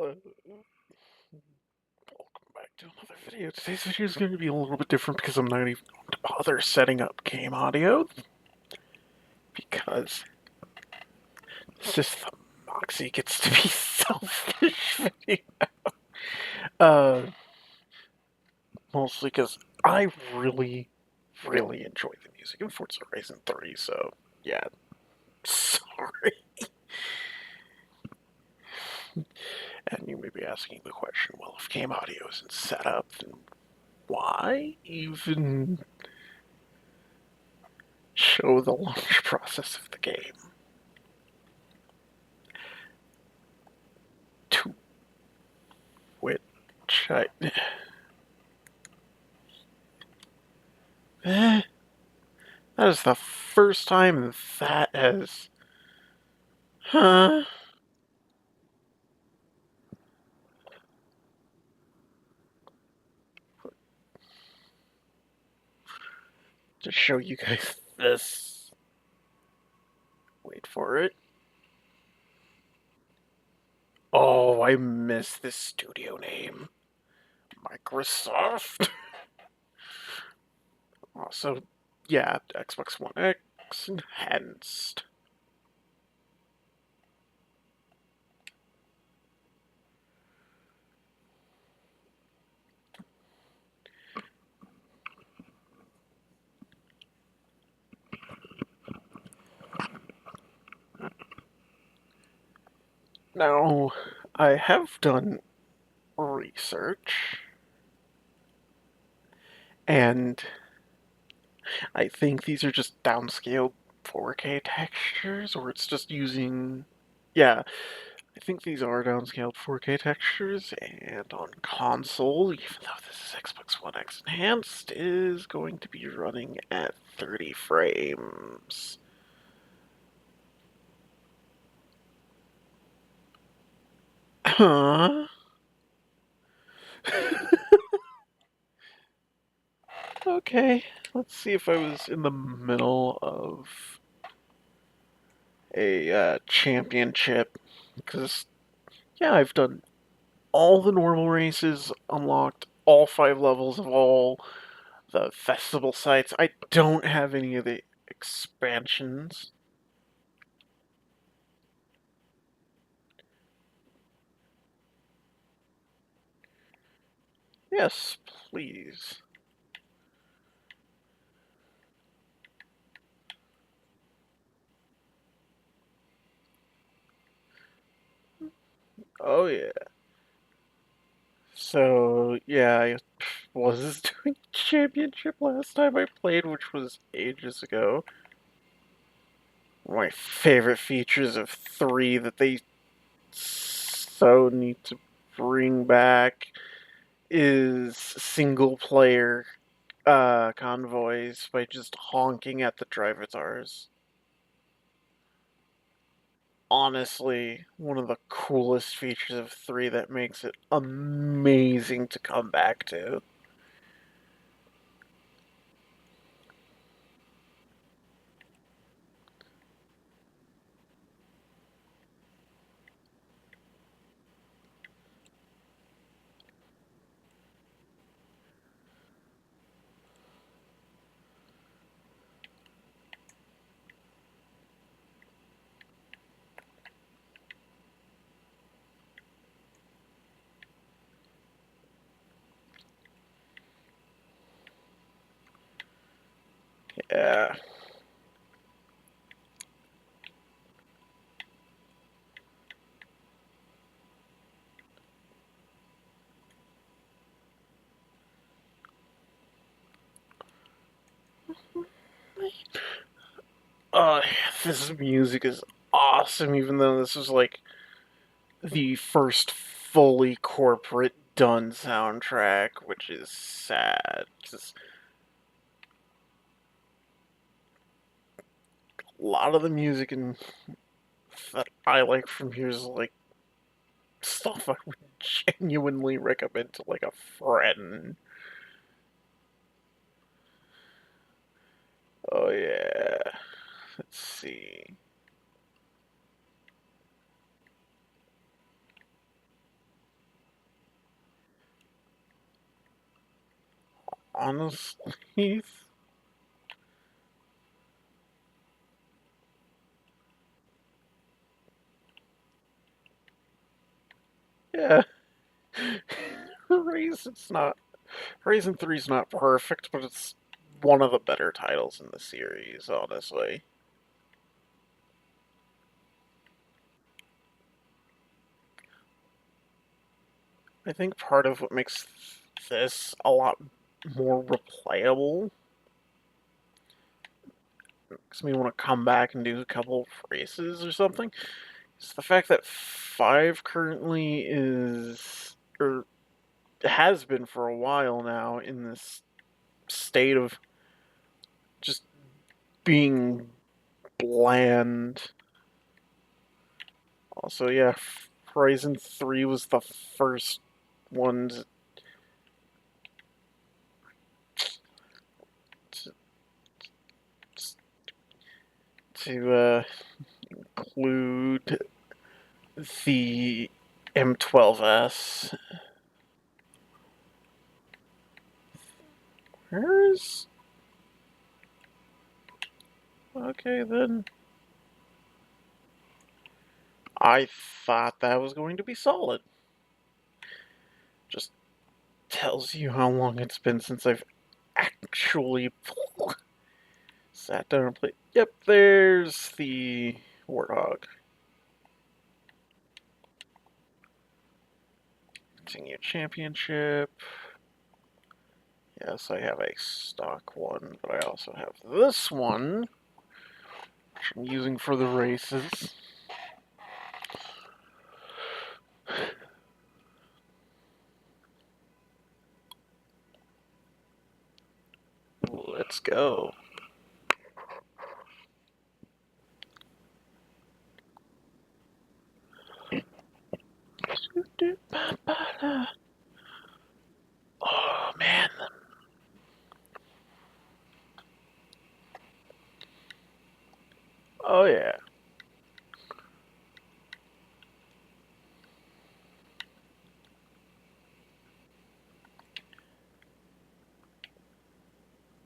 Welcome back to another video. Today's video is going to be a little bit different because I'm not even going to bother setting up game audio because this is the Moxie gets to be selfish video. Uh, Mostly because I really, really enjoy the music in Forza Horizon 3, so yeah, sorry. And you may be asking the question, well, if game audio isn't set up, then why even show the launch process of the game? To which I... that is the first time that has... Huh? To show you guys this. Wait for it. Oh, I miss this studio name. Microsoft. Also, yeah, Xbox One X enhanced. Now, I have done research, and I think these are just downscaled 4K textures, or it's just using... Yeah, I think these are downscaled 4K textures, and on console, even though this is Xbox One X Enhanced, is going to be running at 30 frames. Huh? Okay, let's see if I was in the middle of a championship, because, yeah, I've done all the normal races, unlocked all 5 levels of all the festival sites. I don't have any of the expansions. Yes, please. Oh, yeah. So, yeah, I was doing championship last time I played, which was ages ago. One of my favorite features of 3 that they so need to bring back is single player convoys by just honking at the drivatars. Honestly, one of the coolest features of 3 that makes it amazing to come back to. Yeah. Oh, this music is awesome, even though this is like the first fully corporate done soundtrack, which is sad. Just a lot of the music that I like from here is like stuff I would genuinely recommend to like a friend. Oh yeah. Let's see. honestly, yeah, Horizon's not Horizon 3's not perfect, but it's one of the better titles in the series, honestly. I think part of what makes this a lot more replayable makes me want to come back and do a couple of races or something. It's the fact that 5 currently is, or has been for a while now, in this state of just being bland. Also, yeah, Horizon 3 was the first one to, to include the M12S. Where's... Okay, then. I thought that was going to be solid. Just tells you how long it's been since I've actually sat down and played. Yep, there's the Warthog. Continue championship. Yes, I have a stock one, but I also have this one, which I'm using for the races. Let's go. Oh, man. Oh, yeah.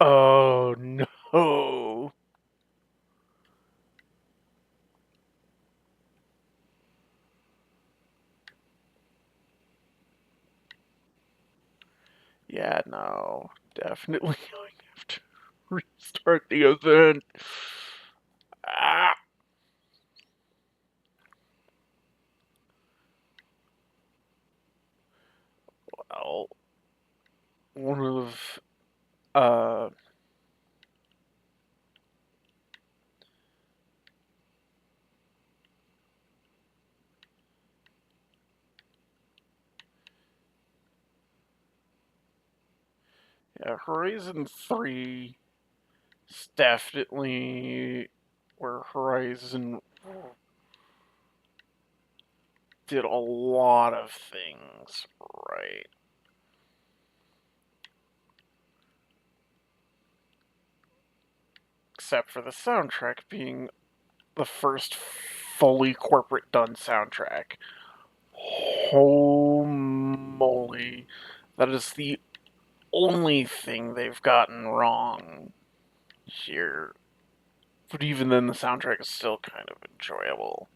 Oh, no. Yeah, no. Definitely going to have to restart the event. Ah, well, one of, uh, yeah, Horizon 3 is definitely where Horizon did a lot of things right. Except for the soundtrack being the first fully corporate done soundtrack. Holy moly. That is the only thing they've gotten wrong here. But even then, the soundtrack is still kind of enjoyable.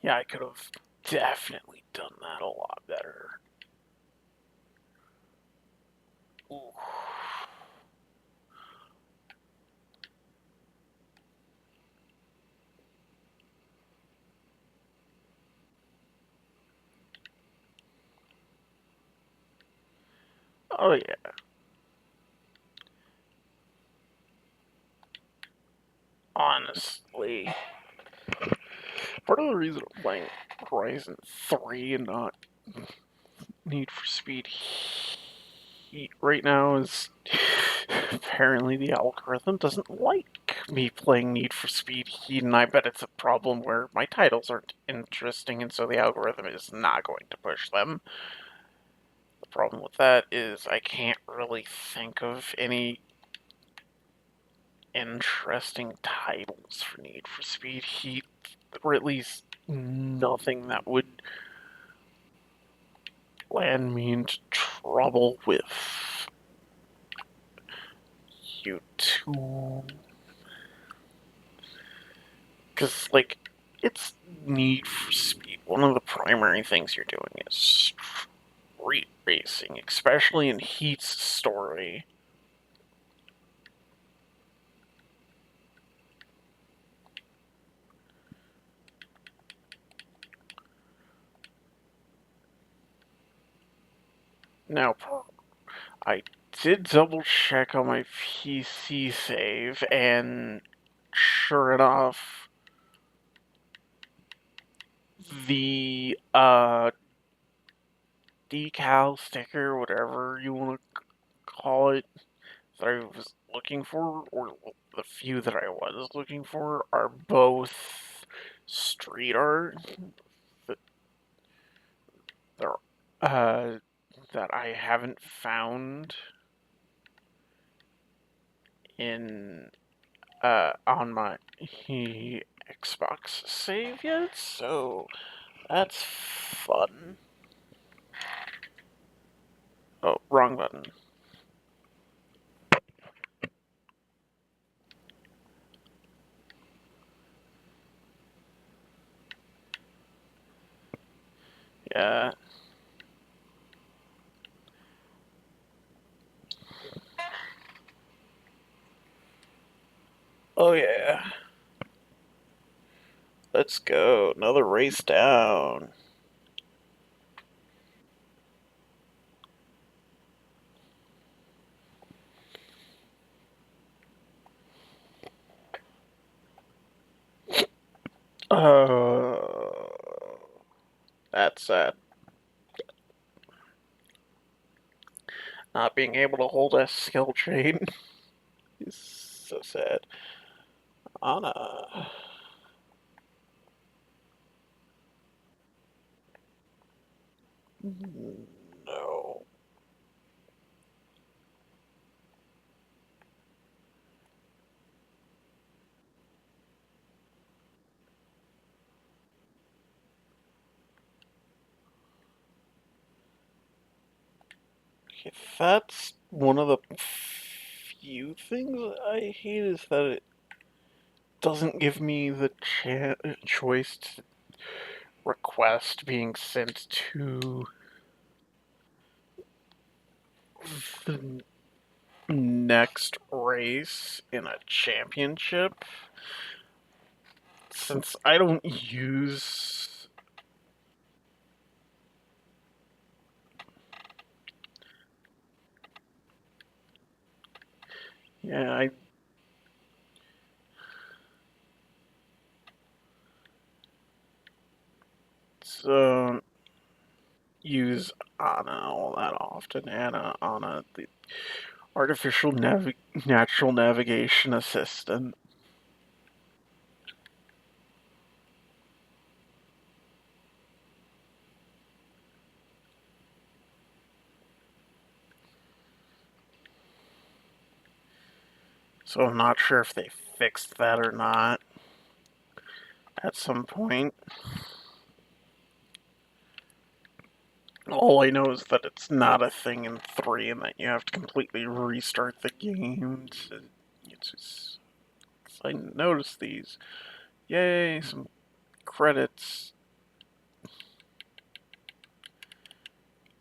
Yeah, I could have definitely done that a lot better. Ooh. Oh, yeah. Honestly, part of the reason I'm playing Horizon 3 and not Need for Speed Heat right now is apparently the algorithm doesn't like me playing Need for Speed Heat, and I bet it's a problem where my titles aren't interesting, and so the algorithm is not going to push them. The problem with that is I can't really think of any interesting titles for Need for Speed Heat, or at least nothing that would land me into trouble with YouTube. Because, like, it's Need for Speed. One of the primary things you're doing is street racing, especially in Heat's story. Now, I did double check on my PC save, and sure enough, the decal sticker, whatever you want to call it, that I was looking for, or the few that I was looking for, are both street art that uh, that I haven't found in on my Xbox save yet, so that's fun. Oh, wrong button. Yeah. Oh yeah. Let's go. Another race down. Uh, that's sad. Not being able to hold a skill chain is so sad. Anna. No. Okay, that's one of the few things I hate is that it doesn't give me the choice to request being sent to the next race in a championship. Since I don't use. Yeah, I don't use Anna all that often. Anna, the artificial natural navigation assistant. So I'm not sure if they fixed that or not at some point. All I know is that it's not a thing in 3 and that you have to completely restart the game. It's just, I noticed these. Yay, some credits.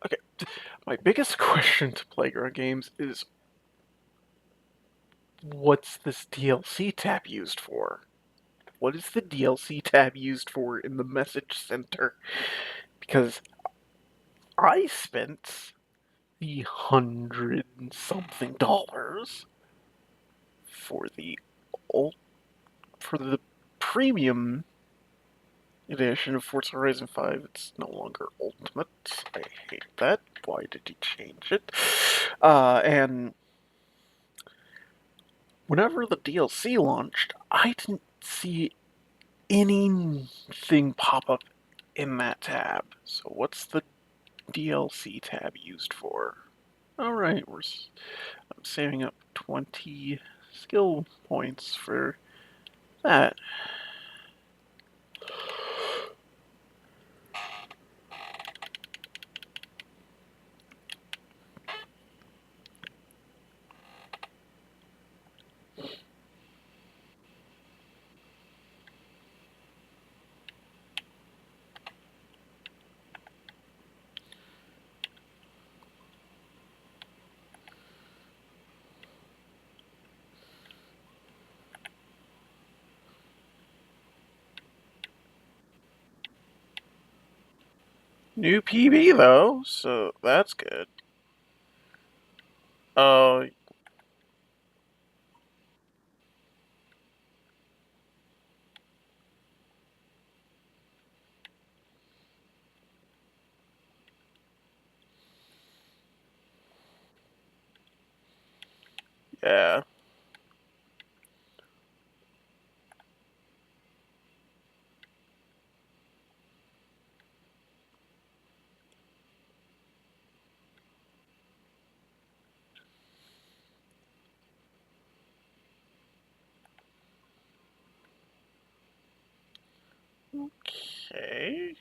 Okay, my biggest question to Playground Games is what's this DLC tab used for? What is the DLC tab used for in the message center? Because I spent the $100 something for the old for the premium edition of Forza Horizon 5. It's no longer Ultimate. I hate that. Why did he change it? And whenever the DLC launched, I didn't see anything pop up in that tab. So what's the DLC tab used for? All right, I'm saving up 20. skill points for that. New PB though, so that's good. Oh, yeah. Okay.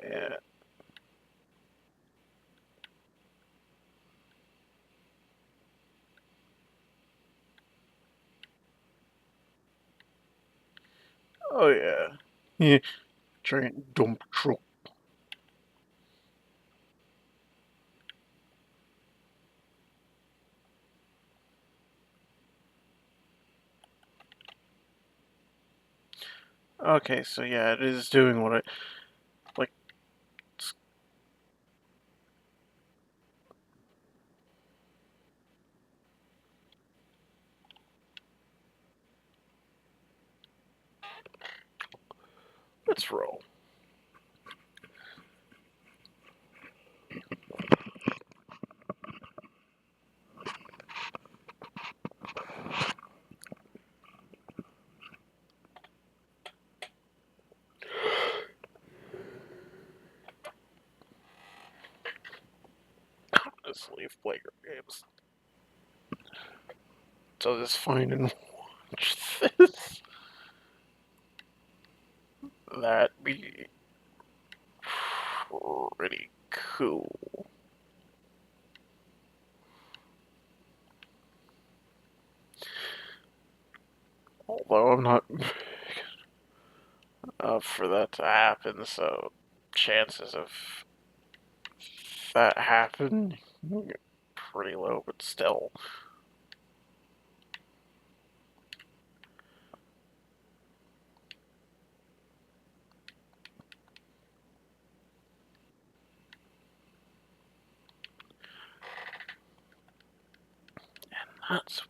Yeah. Oh yeah. Yeah. Giant dump truck. Okay, so yeah, it is doing what I like. Let's roll. Let's leave player games. So just find and watch this. That'd be pretty cool. Although I'm not for that to happen, so chances of that happen pretty low, but still. That's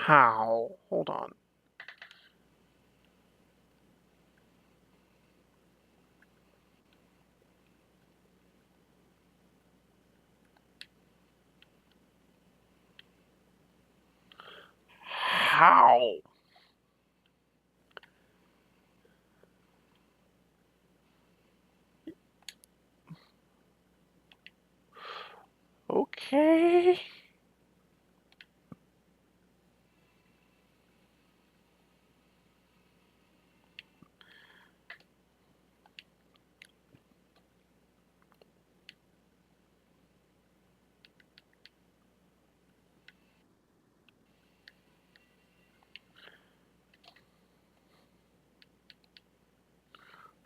how. Hold on. How? Okay.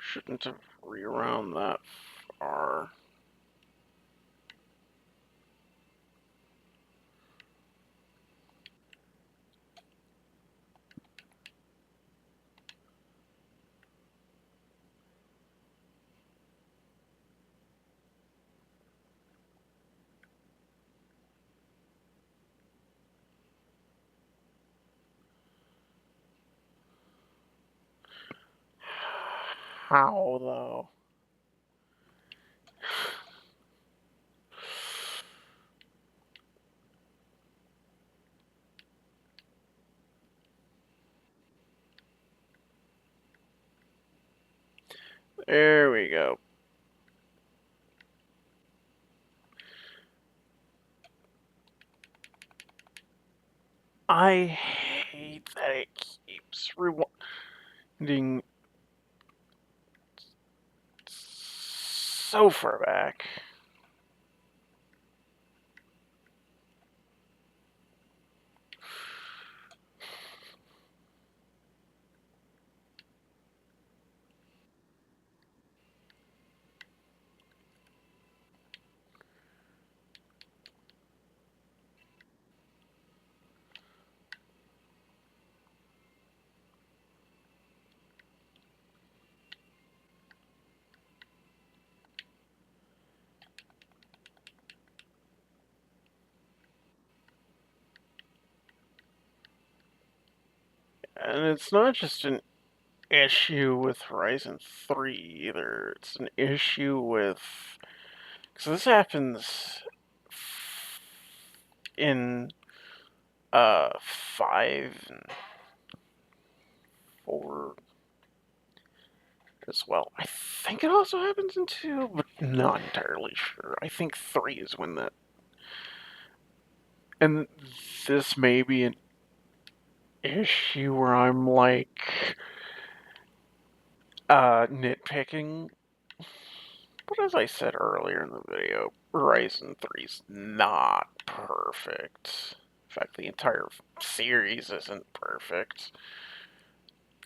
Shouldn't have rewound that far. How, though? There we go. I hate that it keeps rewinding so far back. And it's not just an issue with Horizon 3 either. It's an issue with. So this happens in 5 and 4 as well. I think it also happens in 2, but not entirely sure. I think 3 is when that. And this may be an issue where I'm like nitpicking. But as I said earlier in the video, Horizon 3 is not perfect. In fact, the entire series isn't perfect.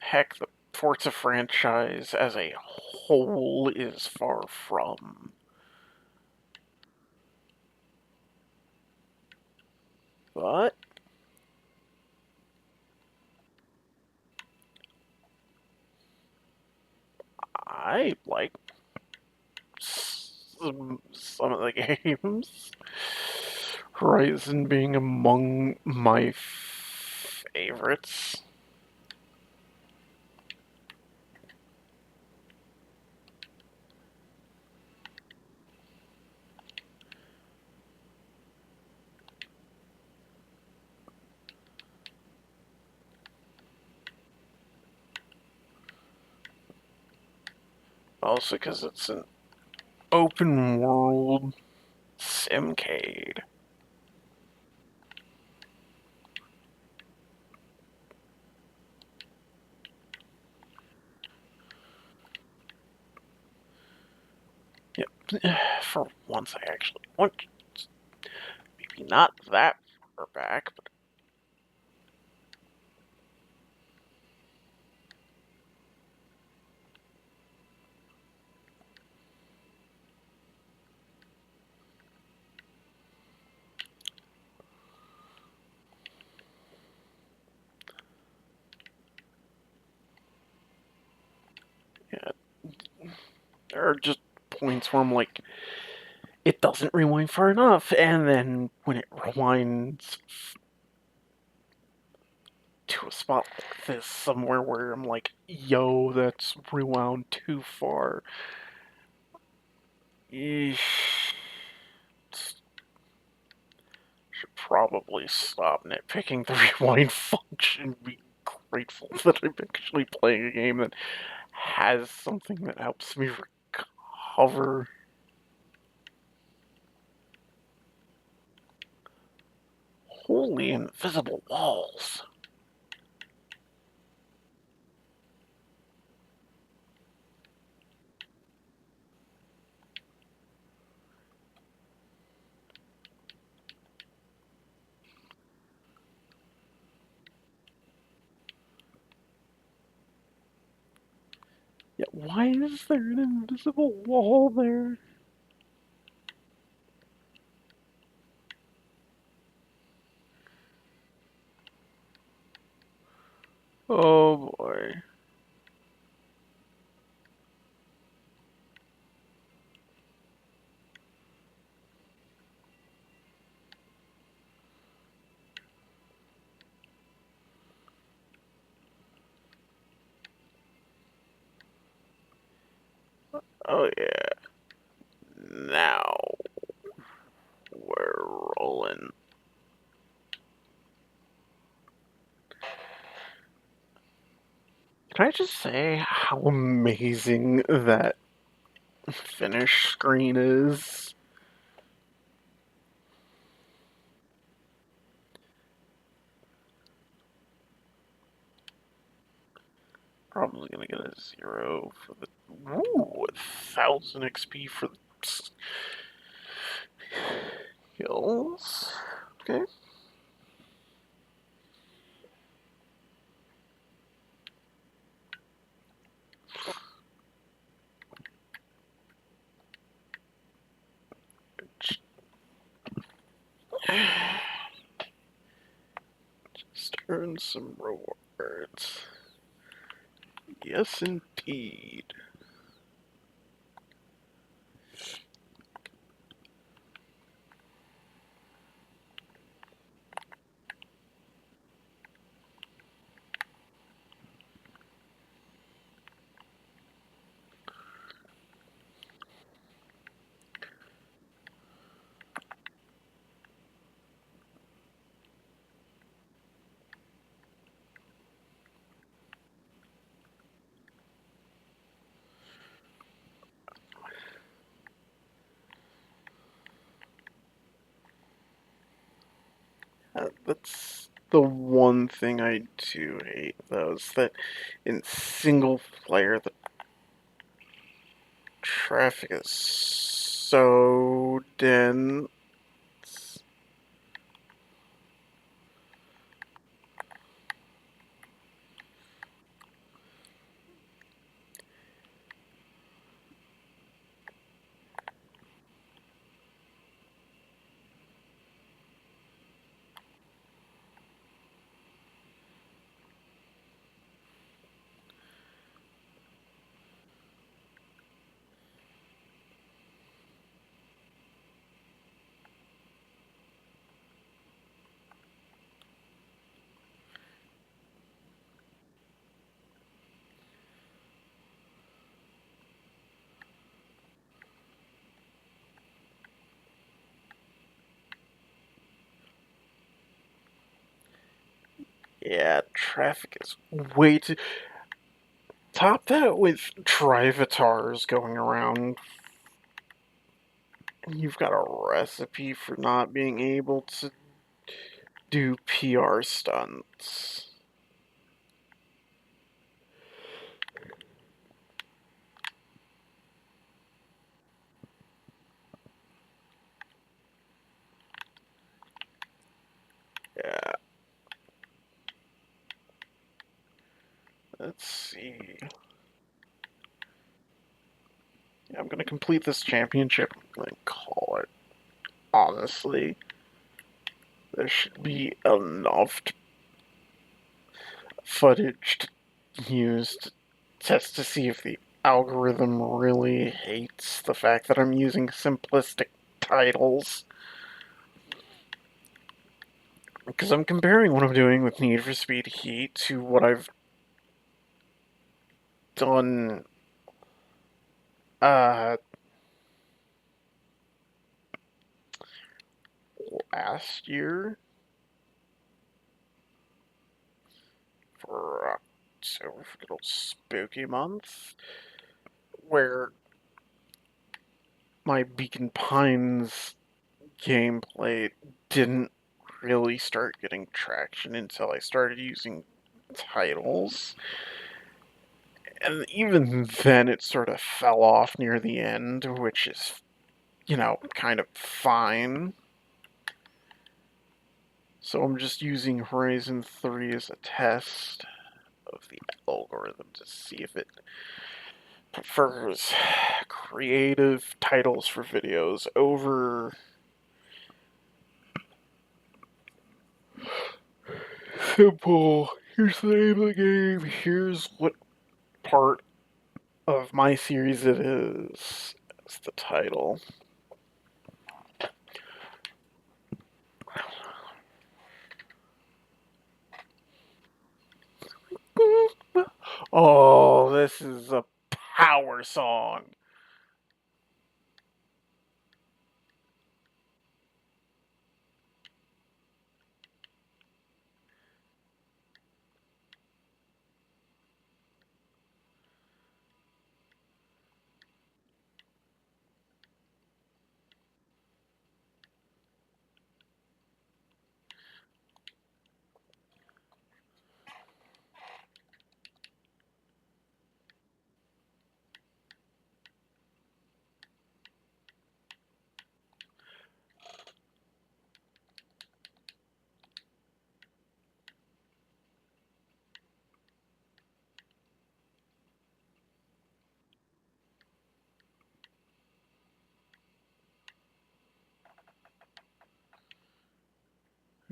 Heck, the Forza franchise as a whole is far from. But I like some of the games. Horizon being among my favorites. Also because it's an open world simcade. Yep. For once, I actually want, maybe not that far back, but yeah, there are just points where I'm like, it doesn't rewind far enough, and then when it rewinds to a spot like this somewhere where I'm like, yo, that's rewound too far. Eesh. Should probably stop nitpicking the rewind function. Be grateful that I'm actually playing a game that has something that helps me recover. Holy invisible walls. Yeah, why is there an invisible wall there? Oh boy. Oh yeah. Now we're rolling. Can I just say how amazing that finish screen is? Probably gonna get a 0 for the. Ooh, 1,000 XP for the skills. Okay. Just earn some rewards. Yes, indeed. That's the one thing I do hate, though, is that in single player, the traffic is so dense. Yeah, traffic is way too. Top that with drivatars going around, and you've got a recipe for not being able to do PR stunts. Yeah, let's see. Yeah, I'm gonna complete this championship and call it. Honestly, there should be enough footage to use to test to see if the algorithm really hates the fact that I'm using simplistic titles. Because I'm comparing what I'm doing with Need for Speed Heat to what I've done uh, last year for October, for little spooky month, where my Beacon Pines gameplay didn't really start getting traction until I started using titles. And even then, it sort of fell off near the end, which is, kind of fine. So I'm just using Horizon 3 as a test of the algorithm to see if it prefers creative titles for videos over simple, here's the name of the game, here's what part of my series it is. That's the title. Oh, this is a power song.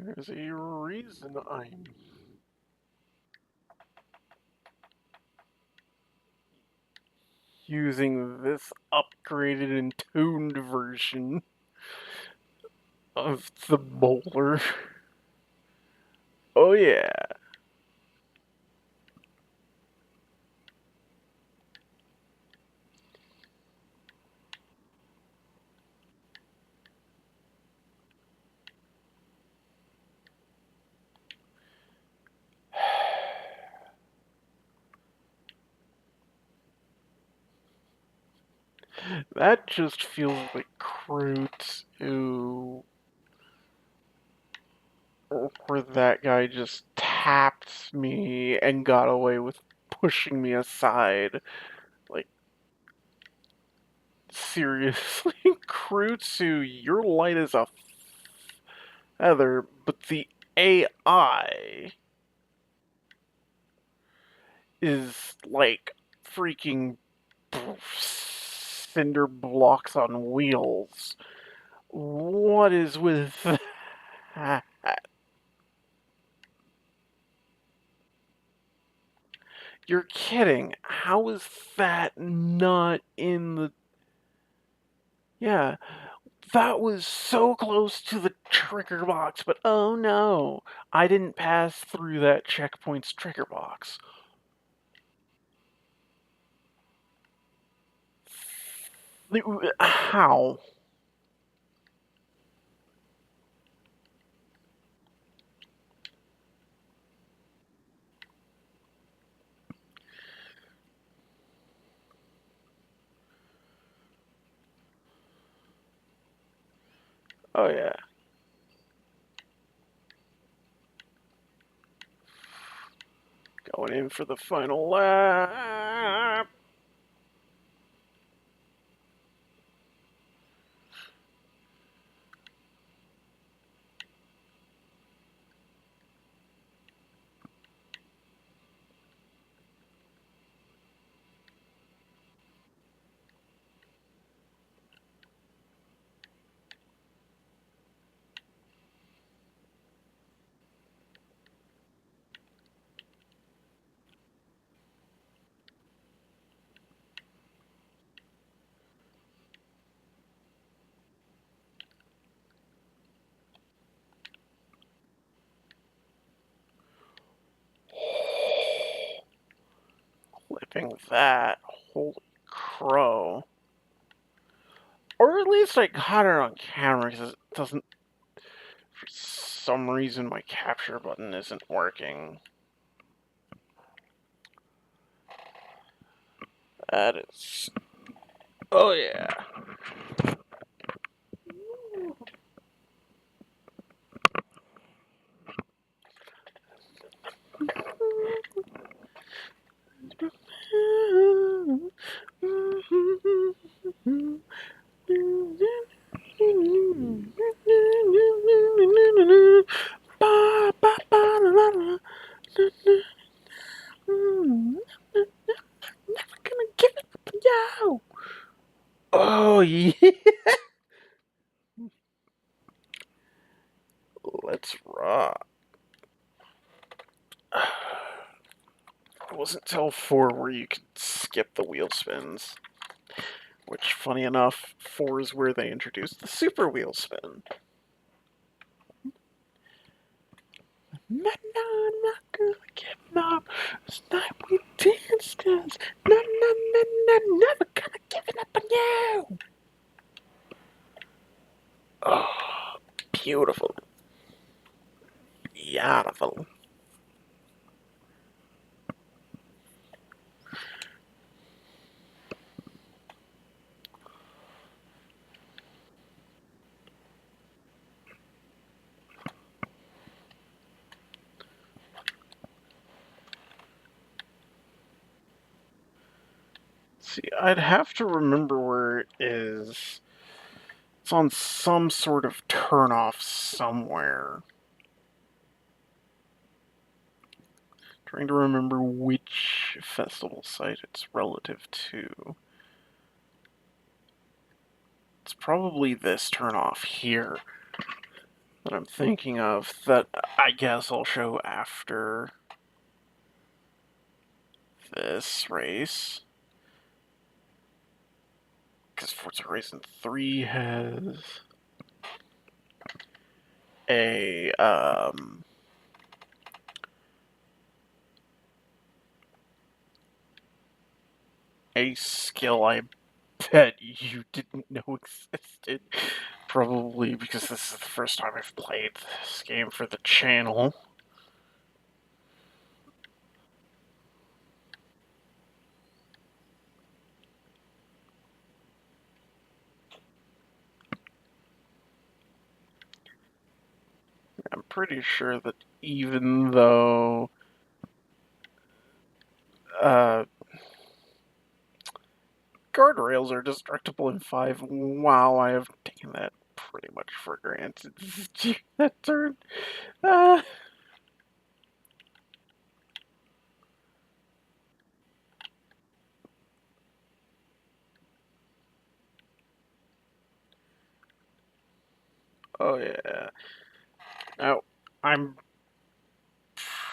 There's a reason I'm using this upgraded and tuned version of the bowler. Oh yeah. That just feels like Kroot, where that guy just tapped me and got away with pushing me aside. Like, seriously, Krutsu, you're light as a feather, but the AI is like freaking cinder blocks on wheels. What is with that? You're kidding. How is that not in the... Yeah, that was so close to the trigger box, but oh no, I didn't pass through that checkpoint's trigger box. How? Oh yeah. Going in for the final lap. Clipping that. Holy crow. Or at least I got it on camera because it doesn't... For some reason my capture button isn't working. That is... Oh yeah. Never gonna give it up, yo! Oh yeah! Let's rock. It wasn't till 4 where you could skip the wheel spins. Which, funny enough, 4 is where they introduced the super wheel spin. No, I'm not gonna give up. It's night we dance, cause never gonna give it up on you. Oh, beautiful. Beautiful. See, I'd have to remember where it is. It's on some sort of turnoff somewhere. Trying to remember which festival site it's relative to. It's probably this turnoff here. that I'm thinking of that I guess I'll show after this race. Because Forza Horizon 3 has a, a skill I bet you didn't know existed. Probably because this is the first time I've played this game for the channel. I'm pretty sure that even though uh, guardrails are destructible in 5, wow, I have taken that pretty much for granted. That turn. Uh, oh yeah. Now, I'm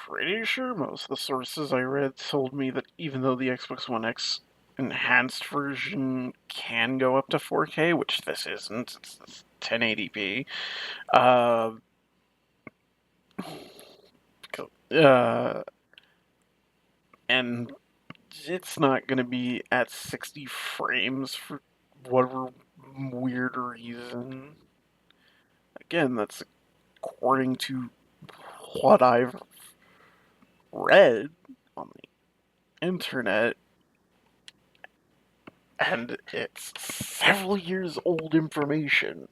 pretty sure most of the sources I read told me that even though the Xbox One X enhanced version can go up to 4K, which this isn't, it's 1080p, uh, uh, and it's not going to be at 60 frames for whatever weird reason. Again, that's according to what I've read on the internet, and it's several years old information.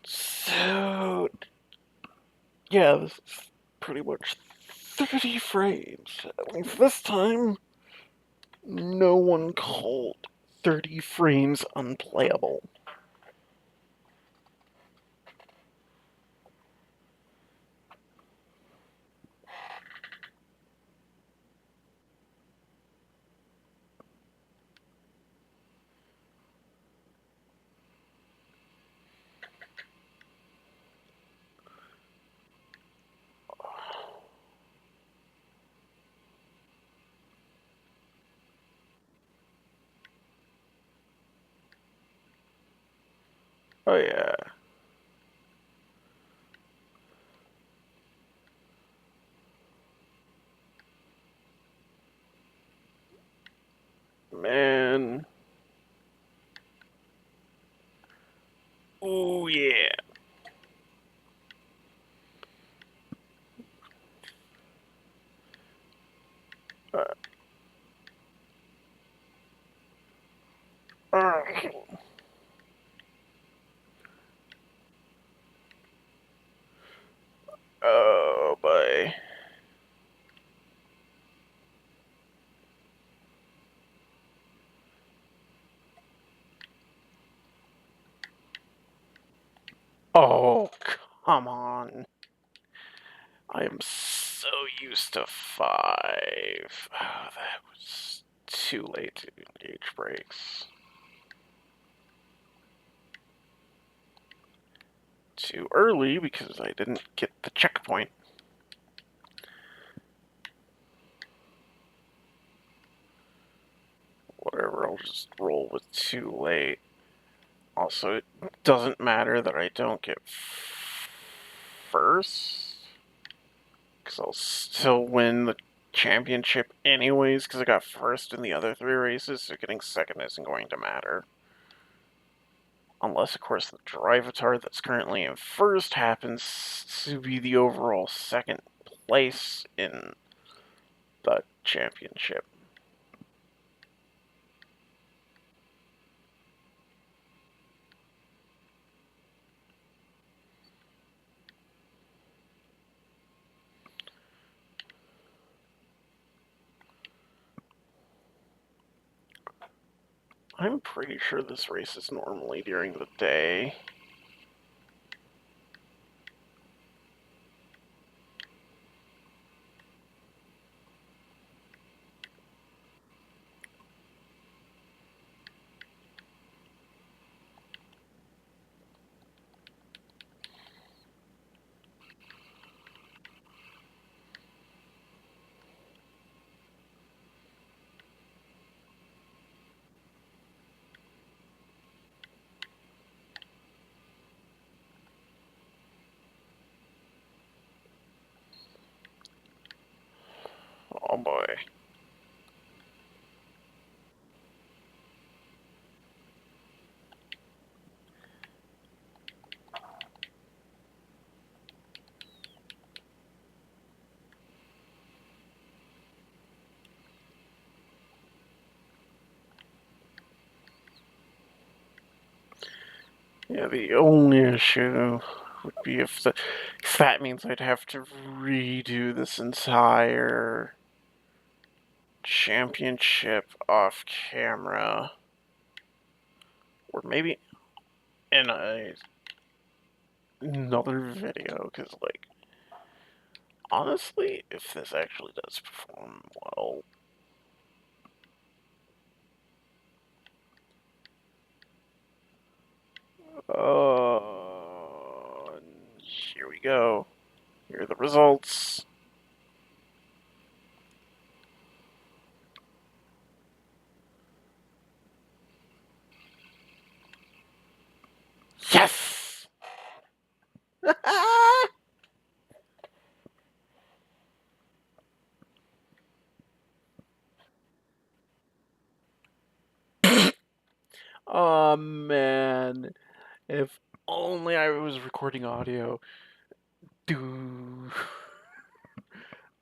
So, yeah, this is pretty much 30 frames. At least this time, no one called 30 frames unplayable. Oh, yeah. Man. Oh, yeah. Uh, uh, oh, boy. Oh, come on. I am so used to 5. Oh, that was too late to engage brakes. Too early because I didn't get the checkpoint. Whatever, I'll just roll with too late. Also, it doesn't matter that I don't get first, because I'll still win the championship anyways, because I got first in the other 3 races, so getting second isn't going to matter. Unless, of course, the Drivatar that's currently in first happens to be the overall second place in the championship. I'm pretty sure this race is normally during the day. Oh boy. Yeah, the only issue would be if that means I'd have to redo this entire championship off camera. Or maybe in another video, because, like, honestly, if this actually does perform well, here we go. Here are the results. Yes! Oh man, if only I was recording audio. Do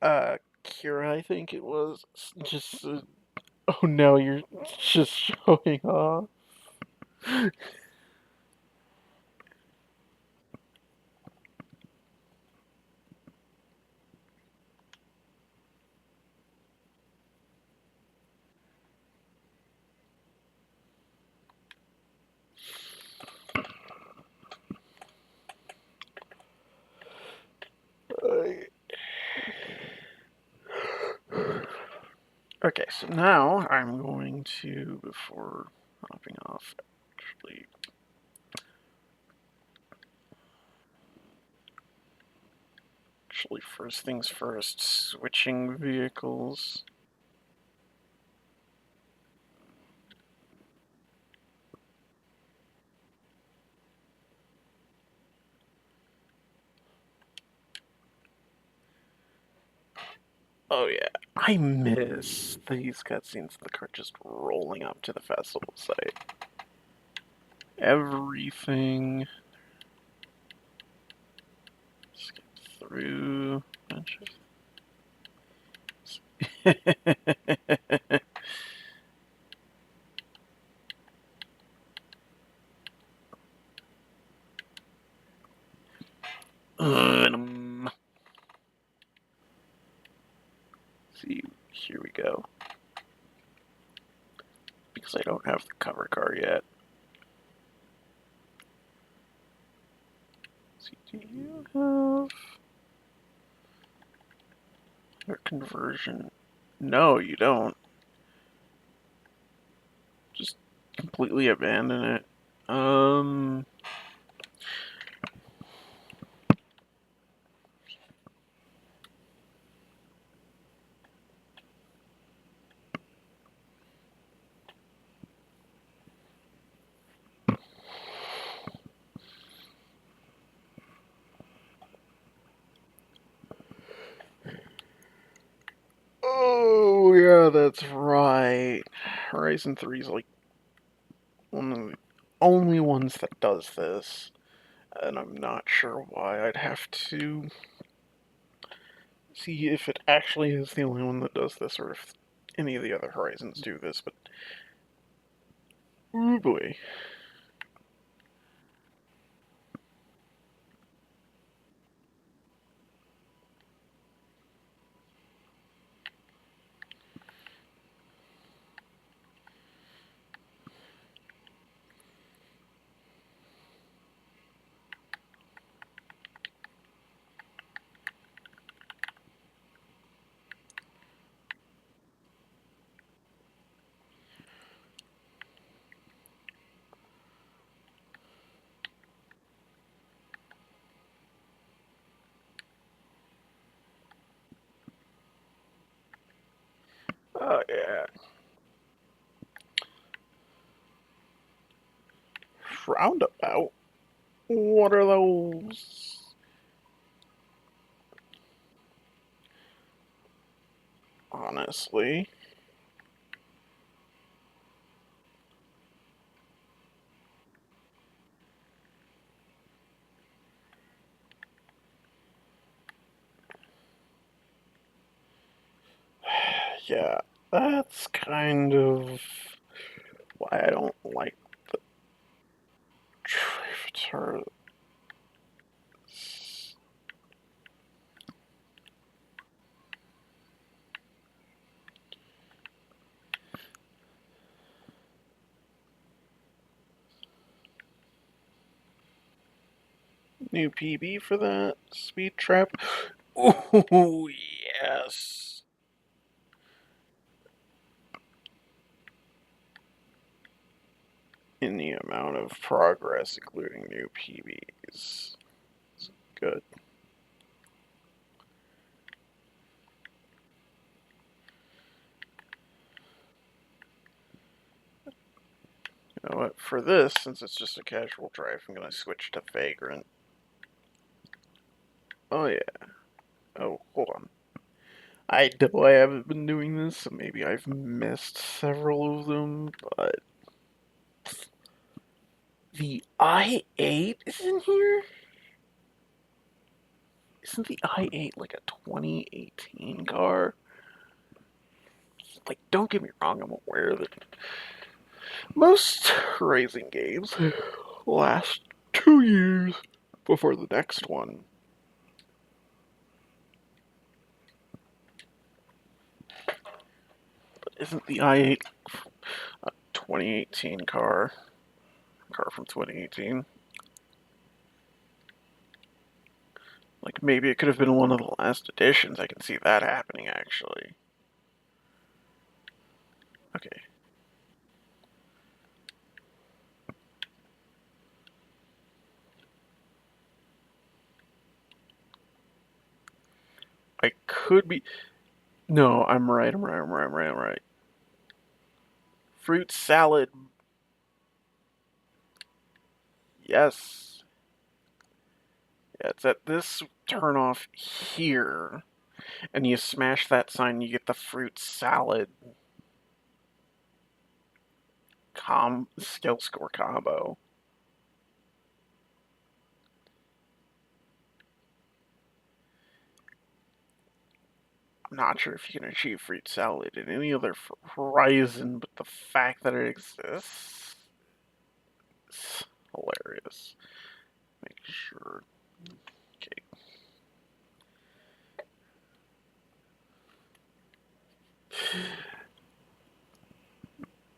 Kira, I think it was, just oh no, you're just showing off. Okay, so now I'm going to, before hopping off, actually first things first, switching vehicles. Oh yeah, I miss these cutscenes of the car just rolling up to the festival site. Everything. Skip through. See, here we go. Because I don't have the cover car yet. See, do you have your conversion? No, you don't. Just completely abandon it. Oh yeah, that's right. Horizon 3 is like one of the only ones that does this, and I'm not sure why. I'd have to see if it actually is the only one that does this, or if any of the other Horizons do this, but oh boy. Oh yeah. Roundabout? What are those? honestly. Yeah, that's kind of why I don't like the drifters. New PB for that speed trap. Oh, yes. In the amount of progress, including new PBs. Good. You know what? For this, since it's just a casual drive, I'm going to switch to Vagrant. Oh, yeah. Oh, hold on. I know I haven't been doing this, so maybe I've missed several of them, but the i8 is in here? Isn't the i8 like a 2018 car? Like, don't get me wrong, I'm aware that most racing games last 2 years before the next one. But isn't the i8 a 2018 car from 2018? Like, maybe it could have been one of the last editions. I can see that happening, actually. Okay. I could be. No, I'm right. I'm right. Fruit salad. Yes. Yeah, it's at this turnoff here. And you smash that sign, you get the fruit salad skill score combo. I'm not sure if you can achieve fruit salad in any other Horizon, but the fact that it exists is hilarious. Make sure. Okay.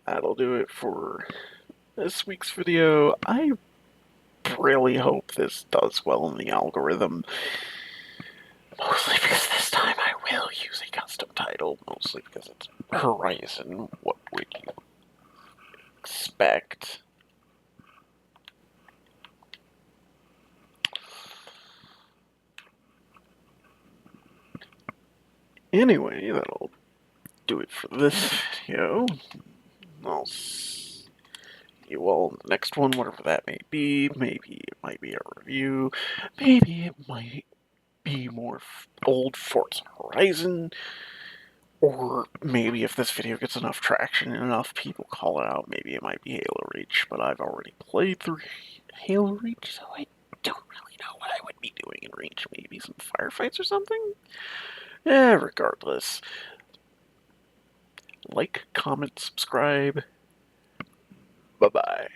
That'll do it for this week's video. I really hope this does well in the algorithm. Mostly because this time I will use a custom title. Mostly because it's Horizon. What would you expect? Anyway, that'll do it for this video. I'll see you all in the next one, whatever that may be. Maybe it might be a review. Maybe it might be more old Forza Horizon. Or maybe if this video gets enough traction and enough people call it out, maybe it might be Halo Reach. But I've already played through Halo Reach, so I don't really know what I would be doing in Reach. Maybe some firefights or something? Regardless. Like, comment, subscribe. Bye-bye.